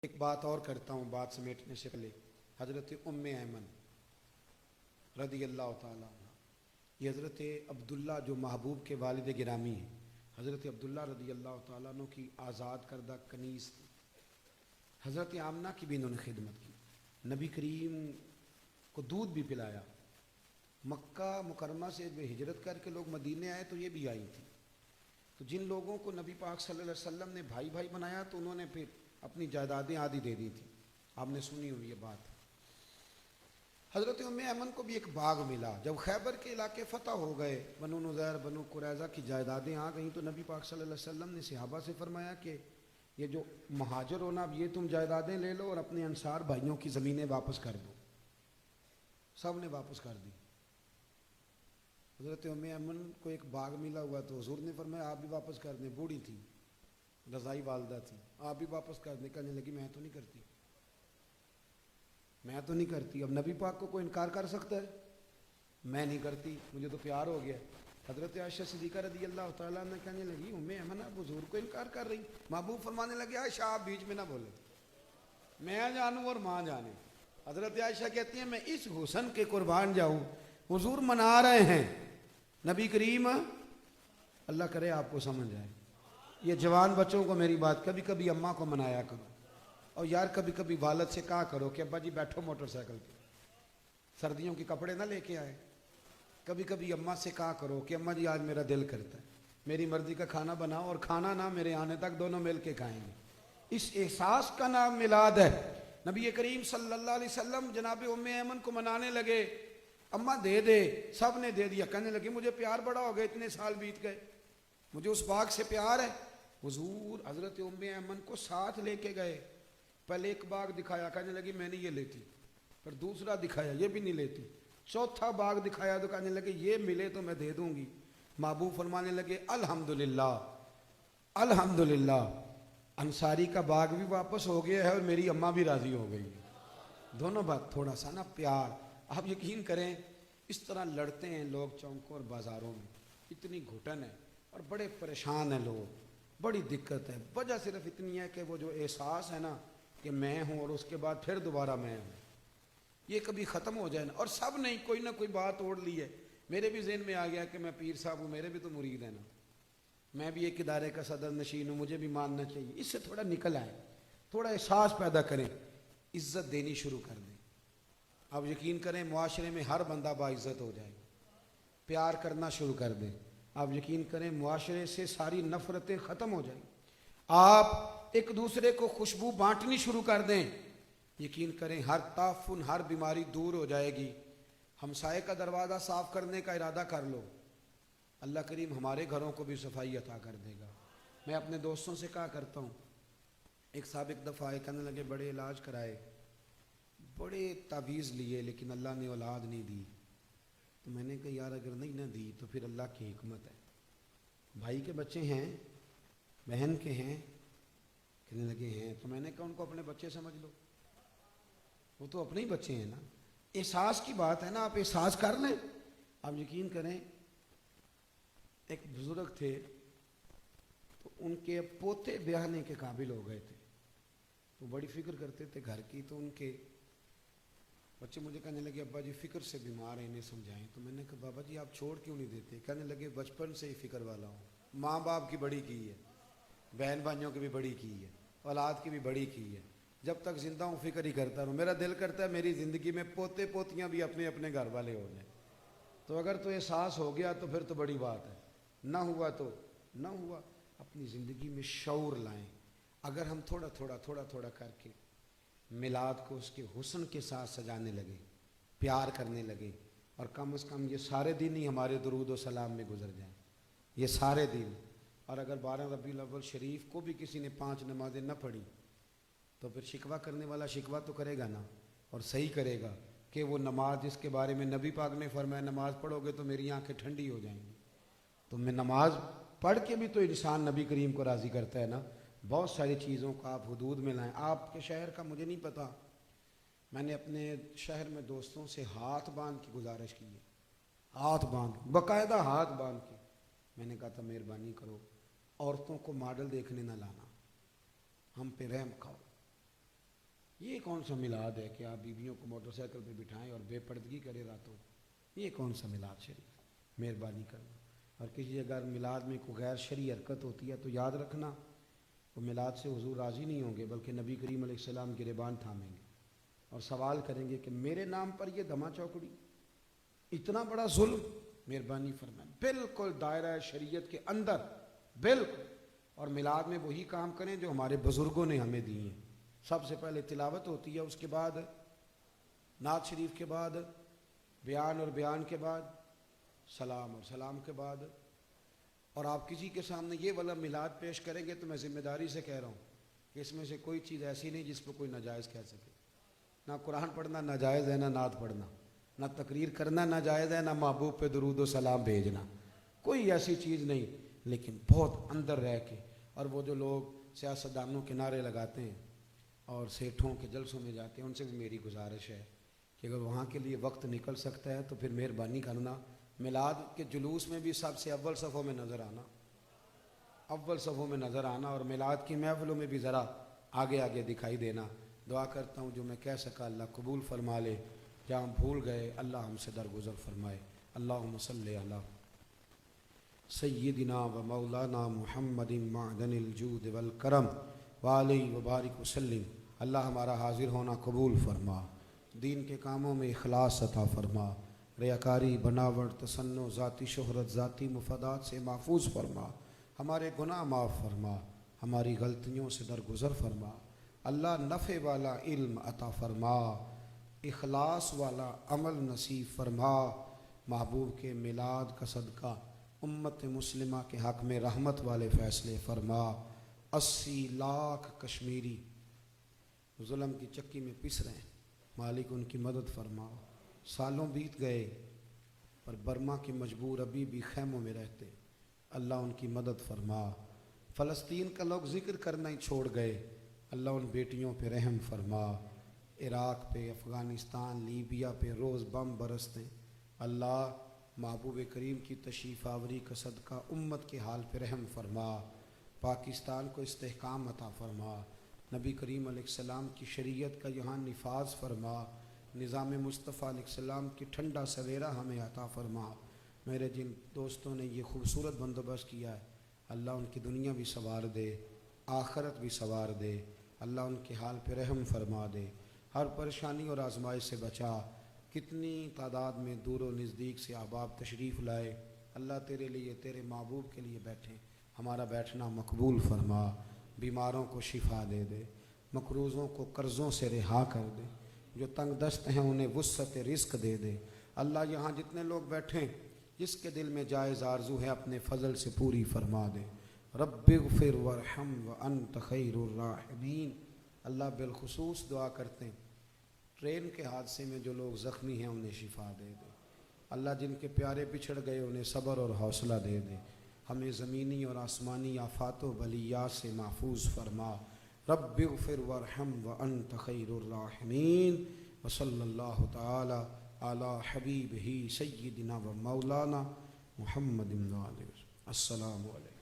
ایک بات اور کرتا ہوں بات سمیٹنے سے پہلے. حضرت ایمن رضی اللہ تعالیٰ عنہ، یہ حضرت عبداللہ جو محبوب کے والد گرامی ہیں، حضرت عبداللہ رضی اللہ تعالیٰ عنہ کی آزاد کردہ کنیز تھی. حضرت آمنہ کی بھی انہوں نے خدمت کی، نبی کریم کو دودھ بھی پلایا. مکہ مکرمہ سے جو ہجرت کر کے لوگ مدینے آئے تو یہ بھی آئی تھی. تو جن لوگوں کو نبی پاک صلی اللہ علیہ وسلم نے بھائی بھائی بنایا تو انہوں نے پھر اپنی جائیدادیں آدھی دے دی تھی. آپ نے سنی ہوئی یہ بات. حضرت ایمن کو بھی ایک باغ ملا. جب خیبر کے علاقے فتح ہو گئے، بنو نذیر بنو قریظہ کی جائیدادیں آ گئیں، تو نبی پاک صلی اللہ علیہ وسلم نے صحابہ سے فرمایا کہ یہ جو مہاجر ہونا، اب یہ تم جائیدادیں لے لو اور اپنے انصار بھائیوں کی زمینیں واپس کر دو. سب نے واپس کر دی. حضرت ایمن کو ایک باغ ملا ہوا تو حضور نے فرمایا آپ بھی واپس کر دیں. بوڑھی تھی، رضائی والدہ تھی، آپ بھی واپس کر دیں. کہنے لگی میں تو نہیں کرتی، میں تو نہیں کرتی. اب نبی پاک کو کوئی انکار کر سکتا ہے؟ میں نہیں کرتی، مجھے تو پیار ہو گیا. حضرت عائشہ صدیقہ رضی اللہ تعالیٰ نے کہنے لگی ایمن آپ حضور کو انکار کر رہی. محبوب فرمانے لگے عائشہ آپ بیچ میں نہ بولے، میں جانوں اور ماں جانے. حضرت عائشہ کہتی ہیں میں اس حسن کے قربان جاؤں، حضور منا رہے ہیں نبی کریم. اللہ کرے آپ کو سمجھ آئے. یہ جوان بچوں کو میری بات، کبھی کبھی اماں کو منایا کرو، اور یار کبھی کبھی والد سے کہا کرو کہ ابا جی بیٹھو موٹر سائیکل پہ، سردیوں کے کپڑے نہ لے کے آئے. کبھی کبھی اماں سے کہا کرو کہ اماں جی آج میرا دل کرتا ہے میری مرضی کا کھانا بناؤ، اور کھانا نہ میرے آنے تک دونوں مل کے کھائیں گے. اس احساس کا نام میلاد ہے. نبی کریم صلی اللہ علیہ وسلم جناب ایمن کو منانے لگے، اماں دے دے. سب نے دے دیا. کہنے لگے مجھے پیار بڑا ہو گیا، اتنے سال بیت گئے، مجھے اس باغ سے پیار ہے. حضور حضرت ایمن کو ساتھ لے کے گئے. پہلے ایک باغ دکھایا، کہنے لگی میں نہیں یہ لیتی. پھر دوسرا دکھایا، یہ بھی نہیں لیتی. چوتھا باغ دکھایا تو کہنے لگے یہ ملے تو میں دے دوں گی. محبوب فرمانے لگے الحمدللہ الحمدللہ، انصاری کا باغ بھی واپس ہو گیا ہے اور میری اماں بھی راضی ہو گئی. دونوں بات تھوڑا سا نا پیار. آپ یقین کریں اس طرح لڑتے ہیں لوگ چوکوں اور بازاروں میں، اتنی گھٹن ہے اور بڑے پریشان ہیں لوگ، بڑی دقت ہے. وجہ صرف اتنی ہے کہ وہ جو احساس ہے نا کہ میں ہوں اور اس کے بعد پھر دوبارہ میں ہوں، یہ کبھی ختم ہو جائے نا. اور سب نے کوئی نہ کوئی بات اوڑھ لی ہے. میرے بھی ذہن میں آ گیا کہ میں پیر صاحب ہوں، میرے بھی تو مرید ہیں نا، میں بھی ایک ادارے کا صدر نشین ہوں، مجھے بھی ماننا چاہیے. اس سے تھوڑا نکل آئے، تھوڑا احساس پیدا کریں، عزت دینی شروع کر دیں. اب یقین کریں معاشرے میں ہر بندہ باعزت ہو جائے گا. پیار کرنا شروع کر دیں. آپ یقین کریں معاشرے سے ساری نفرتیں ختم ہو جائیں. آپ ایک دوسرے کو خوشبو بانٹنی شروع کر دیں. یقین کریں ہر تعفن، ہر بیماری دور ہو جائے گی. ہمسائے کا دروازہ صاف کرنے کا ارادہ کر لو، اللہ کریم ہمارے گھروں کو بھی صفائی عطا کر دے گا. میں اپنے دوستوں سے کہا کرتا ہوں، ایک صاحب ایک دفعہ آئے، کہنے لگے بڑے علاج کرائے، بڑے تعویذ لیے، لیکن اللہ نے اولاد نہیں دی. تو میں نے کہا یار اگر نہیں نہ دی تو پھر اللہ کی حکمت ہے. بھائی کے بچے ہیں، بہن کے ہیں، کہنے لگے ہیں. تو میں نے کہا ان کو اپنے بچے سمجھ لو، وہ تو اپنے ہی بچے ہیں نا. احساس کی بات ہے نا، آپ احساس کر لیں. آپ یقین کریں ایک بزرگ تھے تو ان کے پوتے بیاہنے کے قابل ہو گئے تھے، تو بڑی فکر کرتے تھے گھر کی. تو ان کے بچے مجھے کہنے لگے ابا جی فکر سے بیمار ہیں، انہیں سمجھائیں. تو میں نے کہا بابا جی آپ چھوڑ کیوں نہیں دیتے؟ کہنے لگے بچپن سے ہی فکر والا ہوں، ماں باپ کی بڑی کی ہے، بہن بھائیوں کی بھی بڑی کی ہے، اولاد کی بھی بڑی کی ہے. جب تک زندہ ہوں فکر ہی کرتا رہوں. میرا دل کرتا ہے میری زندگی میں پوتے پوتیاں بھی اپنے اپنے گھر والے ہو جائیں. تو اگر تو احساس ہو گیا تو پھر تو بڑی بات ہے، نہ ہوا تو نہ ہوا. اپنی زندگی میں شعور لائیں. اگر ہم تھوڑا تھوڑا کر کے میلاد کو اس کے حسن کے ساتھ سجانے لگے، پیار کرنے لگے، اور کم از کم یہ سارے دن ہی ہمارے درود و سلام میں گزر جائیں، یہ سارے دن. اور اگر 12 ربیع الاول شریف کو بھی کسی نے 5 نمازیں نہ پڑھی تو پھر شکوہ کرنے والا شکوہ تو کرے گا نا، اور صحیح کرے گا کہ وہ نماز جس کے بارے میں نبی پاک نے فرمایا نماز پڑھو گے تو میری آنکھیں ٹھنڈی ہو جائیں گی. تو میں نماز پڑھ کے بھی تو انسان نبی کریم کو راضی کرتا ہے نا. بہت ساری چیزوں کو آپ حدود میں لائیں. آپ کے شہر کا مجھے نہیں پتہ، میں نے اپنے شہر میں دوستوں سے ہاتھ باندھ کی گزارش کی ہے، ہاتھ باندھ، باقاعدہ ہاتھ باندھ کے. میں نے کہا تھا مہربانی کرو عورتوں کو ماڈل دیکھنے نہ لانا، ہم پہ رحم کھاؤ. کون سا میلاد ہے کہ آپ بیویوں کو موٹر سائیکل پہ بٹھائیں اور بے پردگی کرے راتوں؟ یہ کون سا میلاد شریف؟ مہربانی کرنا. اور کسی اگر میلاد میں کوئی غیر شرعی حرکت ہوتی ہے تو یاد رکھنا وہ میلاد سے حضور راضی نہیں ہوں گے، بلکہ نبی کریم علیہ السلام گریبان تھامیں گے اور سوال کریں گے کہ میرے نام پر یہ دھما چوکڑی، اتنا بڑا ظلم. مہربانی فرمائیں بالکل دائرہ شریعت کے اندر، بالکل. اور میلاد میں وہی کام کریں جو ہمارے بزرگوں نے ہمیں دیے ہیں. سب سے پہلے تلاوت ہوتی ہے، اس کے بعد نعت شریف کے بعد بیان، اور بیان کے بعد سلام، اور سلام کے بعد. اور آپ کسی کے سامنے یہ والا میلاد پیش کریں گے تو میں ذمہ داری سے کہہ رہا ہوں کہ اس میں سے کوئی چیز ایسی نہیں جس پہ کوئی ناجائز کہہ سکے. نہ قرآن پڑھنا ناجائز ہے، نہ نعت پڑھنا، نہ تقریر کرنا ناجائز ہے، نہ محبوب پہ درود و سلام بھیجنا، کوئی ایسی چیز نہیں. لیکن بہت اندر رہ کے، اور وہ جو لوگ سیاستدانوں کے نعرے لگاتے ہیں اور سیٹھوں کے جلسوں میں جاتے ہیں، ان سے بھی میری گزارش ہے کہ اگر وہاں کے لیے وقت نکل سکتا ہے تو پھر مہربانی کرنا میلاد کے جلوس میں بھی سب سے اول صفوں میں نظر آنا، اول صفوں میں نظر آنا، اور میلاد کی محفلوں میں بھی ذرا آگے آگے دکھائی دینا. دعا کرتا ہوں جو میں کہہ سکا اللہ قبول فرما لے، جہاں ہم بھول گئے اللہ ہم سے درگزر فرمائے. اللہم صلی علی سیدنا و مولانا محمد معدن الجود والکرم وعلیہ وبارک وسلم. اللہ ہمارا حاضر ہونا قبول فرما، دین کے کاموں میں اخلاص عطا فرما، ریاکاری، بناوٹ، تصنع، ذاتی شہرت، ذاتی مفادات سے محفوظ فرما، ہمارے گناہ معاف فرما، ہماری غلطیوں سے درگزر فرما. اللہ نفع والا علم عطا فرما، اخلاص والا عمل نصیب فرما. محبوب کے میلاد کا صدقہ امت مسلمہ کے حق میں رحمت والے فیصلے فرما. 80 لاکھ کشمیری ظلم کی چکی میں پس رہے ہیں، مالک ان کی مدد فرما. سالوں بیت گئے پر برما کے مجبور ابھی بھی خیموں میں رہتے، اللہ ان کی مدد فرما. فلسطین کا لوگ ذکر کرنا ہی چھوڑ گئے، اللہ ان بیٹیوں پہ رحم فرما. عراق پہ، افغانستان، لیبیا پہ روز بم برستے، اللہ محبوب کریم کی تشریف آوری کا صدقہ امت کے حال پہ رحم فرما. پاکستان کو استحکام عطا فرما، نبی کریم علیہ السلام کی شریعت کا یہاں نفاذ فرما. نظام مصطفیٰ علیہ السلام کی ٹھنڈا سویرا ہمیں عطا فرما. میرے جن دوستوں نے یہ خوبصورت بندوبست کیا ہے اللہ ان کی دنیا بھی سنوار دے، آخرت بھی سنوار دے. اللہ ان کے حال پہ رحم فرما دے، ہر پریشانی اور آزمائش سے بچا. کتنی تعداد میں دور و نزدیک سے احباب تشریف لائے، اللہ تیرے لیے، تیرے محبوب کے لیے بیٹھے، ہمارا بیٹھنا مقبول فرما. بیماروں کو شفا دے دے، مقروضوں کو قرضوں سے رہا کر دے، جو تنگ دست ہیں انہیں وسعت رزق دے دے. اللہ یہاں جتنے لوگ بیٹھیں جس کے دل میں جائز آرزو ہے اپنے فضل سے پوری فرما دے. رب اغفر وارحم وانت خیر الراحمین. اللہ بالخصوص دعا کرتے ہیں ٹرین کے حادثے میں جو لوگ زخمی ہیں انہیں شفا دے دے. اللہ جن کے پیارے بچھڑ گئے انہیں صبر اور حوصلہ دے دے. ہمیں زمینی اور آسمانی آفات و بلیات سے محفوظ فرما. رب اغفر وارحم وانت خیر الراحمین. وصلی اللہ تعالی علی حبیبہ سیدنا و مولانا محمد. السلام علیکم.